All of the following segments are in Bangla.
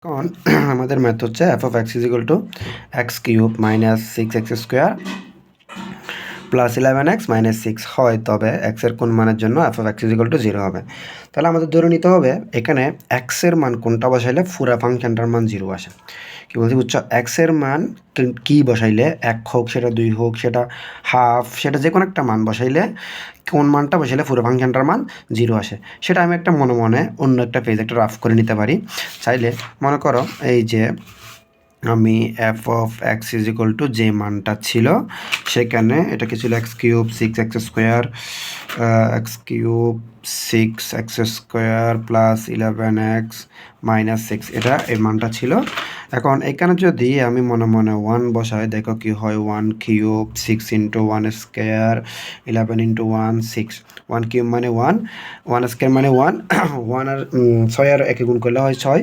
এখন আমাদের ম্যাথ হচ্ছে F of X is equal two x cube minus six X square plus 11x minus six হয়, তবে এক্সের কোন মানের জন্য F of X is equal to zero হবে। তাহলে আমাদের ধরে নিতে হবে এখানে এক্সের মান কোনটা বসাইলে পুরা ফাংশনটার মান জিরো আসে। কি বলছি বুঝছো? এক্সের মান কি বসাইলে, এক হোক সেটা দুই হোক সেটা হাফ, সেটা যে কোনো একটা মান বসাইলে কোন মানটা বসাইলে পুরো ফাংশনটার মান জিরো আসে, সেটা আমি একটা মনে মনে অন্য একটা পেজ একটা রাফ করে নিতে পারি। চাইলে মনে করো এই যে আমি F of X is equal two যে মানটা ছিল সেখানে এটা কি ছিল, x cube six X square, x cube six X square plus 11x minus six, এটা এই মানটা ছিল। এখন এখানে যদি আমি মনে মনে ওয়ান বসাই, দেখো কি হয়, one cube six into one square 11 into one six, one cube মানে ওয়ান, ওয়ান স্কোয়ার মানে ওয়ান, ওয়ান আর ছয় আর একে গুণ করলে হয় ছয়,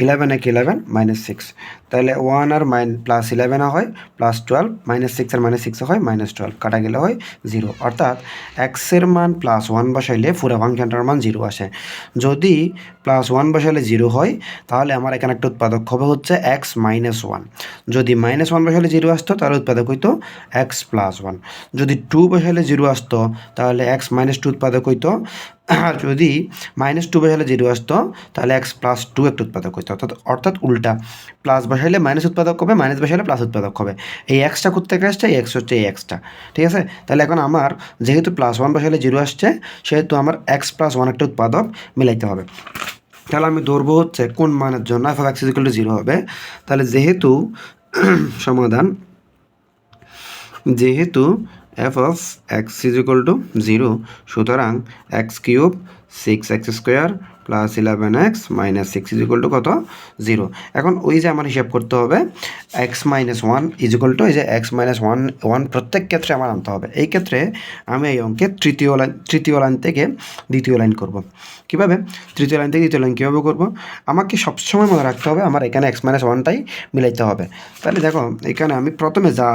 11 এক 11 মাইনাস সিক্স, তাহলে ওয়ান আর প্লাস 11 হয় প্লাস 12, মাইনাস সিক্স আর মাইনাস সিক্স হয় মাইনাস 12, কাটা গেলে হয় জিরো। অর্থাৎ এক্সের মান প্লাস ওয়ান বসাইলে পুরো ফাংশনটার মান জিরো আসে। যদি প্লাস ওয়ান বসাইলে জিরো হয় তাহলে আমার এখানে একটা উৎপাদক হবে হচ্ছে এক্স মাইনাস ওয়ান। যদি মাইনাস ওয়ান বসাইলে জিরো আসতো তাহলে উৎপাদক হইতো এক্স প্লাস ওয়ান। যদি টু বসাইলে জিরো আসতো তাহলে এক্স মাইনাস টু উৎপাদক হইতো। আর যদি মাইনাস টু বসাইলে জিরো আসতো তাহলে এক্স প্লাস টু একটা উৎপাদক হইতো। অর্থাৎ উল্টা, প্লাস বসাইলে মাইনাস উৎপাদক হবে, মাইনাস বসাইলে প্লাস উৎপাদক হবে। এই এক্সটা কোথেকে আসছে, এই এক্স হচ্ছে এই এক্সটা, ঠিক আছে? তাহলে এখন আমার যেহেতু প্লাস ওয়ান বসাইলে জিরো আসছে সেহেতু আমার এক্স প্লাস ওয়ান একটা উৎপাদক মিলাইতে হবে। তাহলে আমি ধরবো হচ্ছে কোন মানের জন্য F of X is equal to zero হবে। তাহলে যেহেতু F of X is equal to zero, সুতরাং X cube six X square plus 11x minus six is equal to কত, জিরো। এখন ওই যে আমার হিসাব করতে হবে X minus one is equal to, এই যে এক্স মাইনাস ওয়ান ওয়ান প্রত্যেক ক্ষেত্রে আমার আনতে হবে। এই ক্ষেত্রে আমি এই অঙ্কে তৃতীয় লাইন থেকে দ্বিতীয় লাইন করব। কীভাবে তৃতীয় লাইন থেকে দ্বিতীয় লাইন কীভাবে করবো, আমাকে সবসময় মনে রাখতে হবে আমার এখানে এক্স মাইনাস ওয়ানটাই মিলাইতে হবে। তাহলে দেখো এখানে আমি প্রথমে যা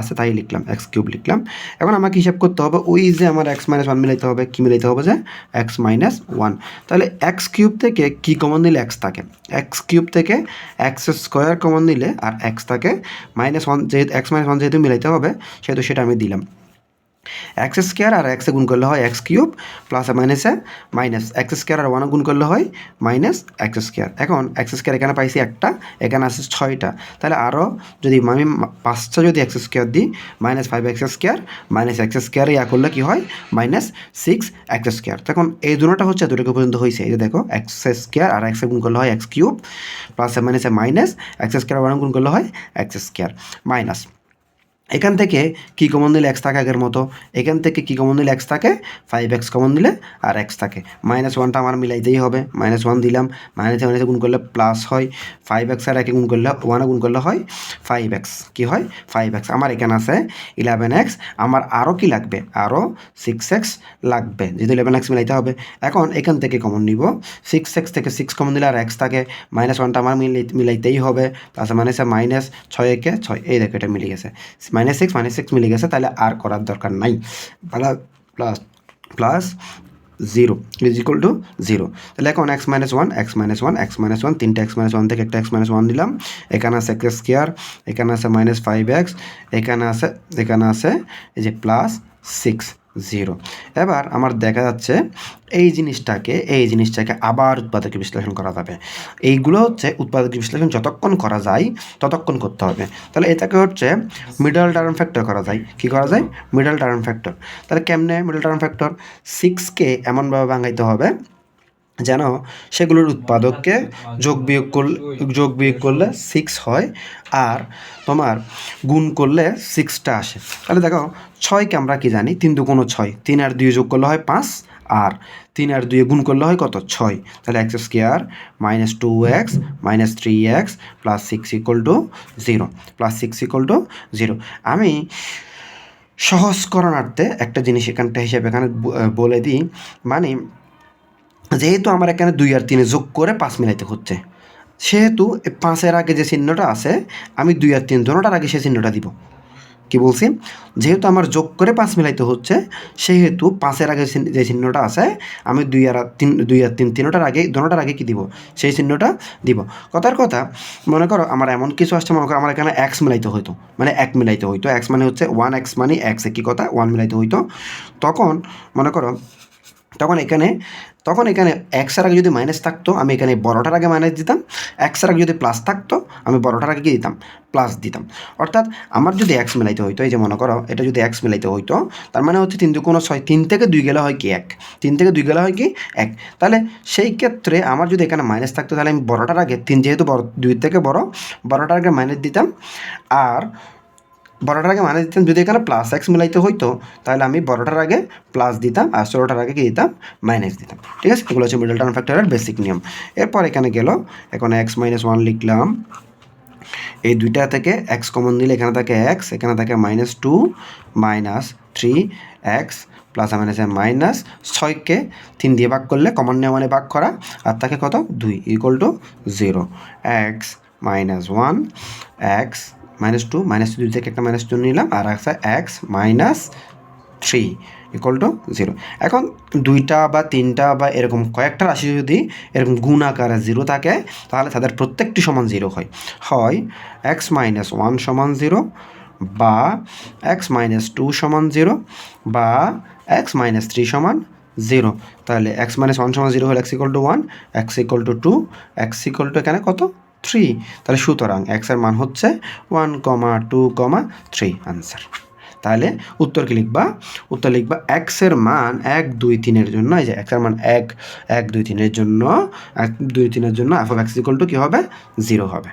আছে তাই লিখলাম, এক্স কিউব লিখলাম। এখন আমাকে হিসাব করতে হবে ওই যে আমার এক্স মাইনাস ওয়ান মিলাইতে হবে, কী মিলাইতে হবে, যে এক্স মাইনাস ওয়ান। তাহলে এক্স কিউব থেকে কী কমন দিলে এক্স থাকে, এক্স কিউব থেকে এক্স স্কোয়ার কমন দিলে আর এক্স থাকে মাইনাস ওয়ান, যেহেতু এক্স মাইনাস ওয়ান যেহেতু মিলাইতে হবে সেহেতু সেটা আমি দিলাম। এক্স স্কোয়ার আর এক্সে গুণ করলে হয় এক্স কিউব, প্লাস মাইনাসে মাইনাস, এক্স স্কোয়ার আর ওয়ানে গুণ করলে হয় মাইনাস এক্স স্কোয়ার। এখন এক্স স্কোয়ার এখানে পাইছি একটা, এখানে আছে ছয়টা, তাহলে আরও যদি আমি পাঁচটা যদি এক্স স্কোয়ার দিই, minus five X square minus X square ইয়া করলে কী হয়, মাইনাস সিক্স এক্স স্কোয়ার। তখন এই দুটোটা হচ্ছে এতটুকু পর্যন্ত হয়েছে। এই যে দেখো এক্স স্কোয়ার আর এক্সে গুণ করলে হয় এক্স কিউব, প্লাস মাইনাসে মাইনাস এক্স স্কোয়ার ওয়ানে গুণ করলে হয় এক্স স্কোয়ার মাইনাস, এখান থেকে কী কমন দিলে এক্স থাকে আগের মতো, এখান থেকে কী কমন দিলে এক্স থাকে, ফাইভ এক্স কমন দিলে আর এক্স থাকে। মাইনাস ওয়ানটা আমার মিলাইতেই হবে, মাইনাস ওয়ান দিলাম, মাইনাসে মাইনাসে গুণ করলে প্লাস হয়, ফাইভ এক্স আর একে গুণ করলে ওয়ানে গুণ করলে হয় ফাইভ এক্স, কী হয় ফাইভ এক্স। আমার এখানে আছে 11x, আমার আরও কি লাগবে, আরও সিক্স এক্স লাগবে, যেহেতু 11x মিলাইতে হবে। এখন এখান থেকে কমন নিব, সিক্স এক্স থেকে সিক্স কমন দিলে আর এক্স থাকে, মাইনাস ওয়ানটা আমার মিলাইতেই হবে, প্লাস মাইনাসে মাইনাস, ছয় একে ছয়, এই দেখো এটা মিলে গেছে, মাইনাস সিক্স মিলে গেছে, তাহলে আর করার দরকার নাই। Plus plus zero is equal to zero. তাহলে এখন x minus one x minus one x minus one, তিনটে এক্স মাইনাস ওয়ান থেকে একটা এক্স মাইনাস ওয়ান দিলাম, এখানে আছে এক্স স্কোয়ার, এখানে আছে মাইনাস ফাইভ এক্স, এখানে আছে এই যে প্লাস সিক্স জিরো। এবার আমার দেখা যাচ্ছে এই জিনিসটাকে আবার উৎপাদকে বিশ্লেষণ করা যাবে। এইগুলো হচ্ছে উৎপাদকে বিশ্লেষণ যতক্ষণ করা যায় ততক্ষণ করতে হবে। তাহলে এটাকে হচ্ছে মিডল টার্ম ফ্যাক্টর করা যায়। কি করা যায়, মিডল টার্ম ফ্যাক্টর। তাহলে কেমনে মিডল টার্ম ফ্যাক্টর, সিক্সকে এমনভাবে ভাঙাইতে হবে যেন সেগুলোর উৎপাদককে যোগ বিয়োগ করলে সিক্স হয়, আর তোমার গুণ করলে সিক্সটা আসে। তাহলে দেখো ছয়কে আমরা কি জানি, তিন দুগুণ ছয়, তিন আর দুই যোগ করলে হয় পাঁচ, আর তিন আর দুই গুণ করলে হয় কত, ছয়। তাহলে x square minus two x minus three x plus six equal to zero, plus six equal to zero. আমি সহজকরণার্থে একটা জিনিস এখানটা হিসেবে এখানে বলে দিই, মানে যেহেতু আমার এখানে দুই আর তিনে যোগ করে পাঁচ মিলাইতে হচ্ছে, সেহেতু পাঁচের আগে যে চিহ্নটা আছে আমি দুই আর তিন দুটোটার আগে সে চিহ্নটা দিব। কি বলছি, যেহেতু আমার যোগ করে 5 মিলাইতে হচ্ছে, সেহেতু 5-এর আগে যে চিহ্নটা আছে আমি 2 আর 3 তিনোটার আগে দোনোটার আগে কি দিব, সেই চিহ্নটা দিব। কথার কথা, মনে করো আমার এমন কিছু আসছে, মনে করো আমার এখানে এক্স মিলাইতে হইতো, মানে 1 মিলাইতে হইতো, এক্স মানে হচ্ছে 1x মানে এক্স, একই কথা, 1 মিলাইতে হইতো। তখন মনে করো তখন এখানে এক্সের আগে যদি মাইনাস থাকতো আমি এখানে বড়টার আগে মাইনাস দিতাম, এক্সের আগে যদি প্লাস থাকতো আমি বড়টার আগে কি দিতাম, প্লাস দিতাম। অর্থাৎ আমার যদি এক্স মিলাইতে হইতো, এই যে মনে করো এটা যদি এক্স মিলাইতে হইতো, তার মানে হচ্ছে 3 × 6, 3 থেকে 2 গেলে হয় কি 1, 3 থেকে 2 গেলে হয় কি 1। তাহলে সেই ক্ষেত্রে আমার যদি এখানে মাইনাস থাকতো, তাহলে আমি বড়টার আগে 3 যেহেতু বড়, 2 থেকে বড়, বড়টার আগে মাইনাস দিতাম। আর বড়টার আগে মাইনাস দিতাম, যদি এখানে প্লাস এক্স মিলাইতে হইতো তাহলে আমি বড়টার আগে প্লাস দিতাম আর ছোটোটার আগে কি দিতাম, মাইনাস দিতাম। ঠিক আছে, এগুলো হচ্ছে মিডল টার্ম ফ্যাক্টরের বেসিক নিয়ম। এরপর এখানে গেল, এখন এক্স মাইনাস 1 লিখলাম, এই দুইটা থেকে এক্স কমন নিলে এখানে থাকে এক্স, এখানে থাকে -2 -3 এক্স প্লাস মাইনাসে মাইনাস 6কে 3 দিয়ে ভাগ করলে কমন নেওয়া মানে ভাগ করা, আর থাকে কত 2 = 0। এক্স মাইনাস 1 এক্স -2 -2 থেকে একটা -2 নিলাম, আর আছে এক্স -3 = 0। এখন 2টা বা 3টা বা এরকম কয়েকটা রাশি যদি এরকম গুণ আকারে 0 থাকে, তাহলে তাদের প্রত্যেকটি সমান 0 হয় এক্স মাইনাস 1 সমান 0, বা এক্স মাইনাস 2 সমান 0, বা এক্স মাইনাস 3 সমান 0। তাহলে এক্স মাইনাস 1 সমান 0 হলে এক্স = 1, এক্স = 2, এক্স = এখানে কত 3। তাহলে সুতরাং এক্সের মান হচ্ছে 1, 2, 3 আনসার। তাহলে উত্তর কি লিখবা, উত্তর লিখবা এক্সের মান 1, 2, 3-এর জন্য, এই যে এক্সের মান 1, 1, 2, 3-এর জন্য, 1, 2, 3-এর জন্য f(x) কি হবে 0 হবে।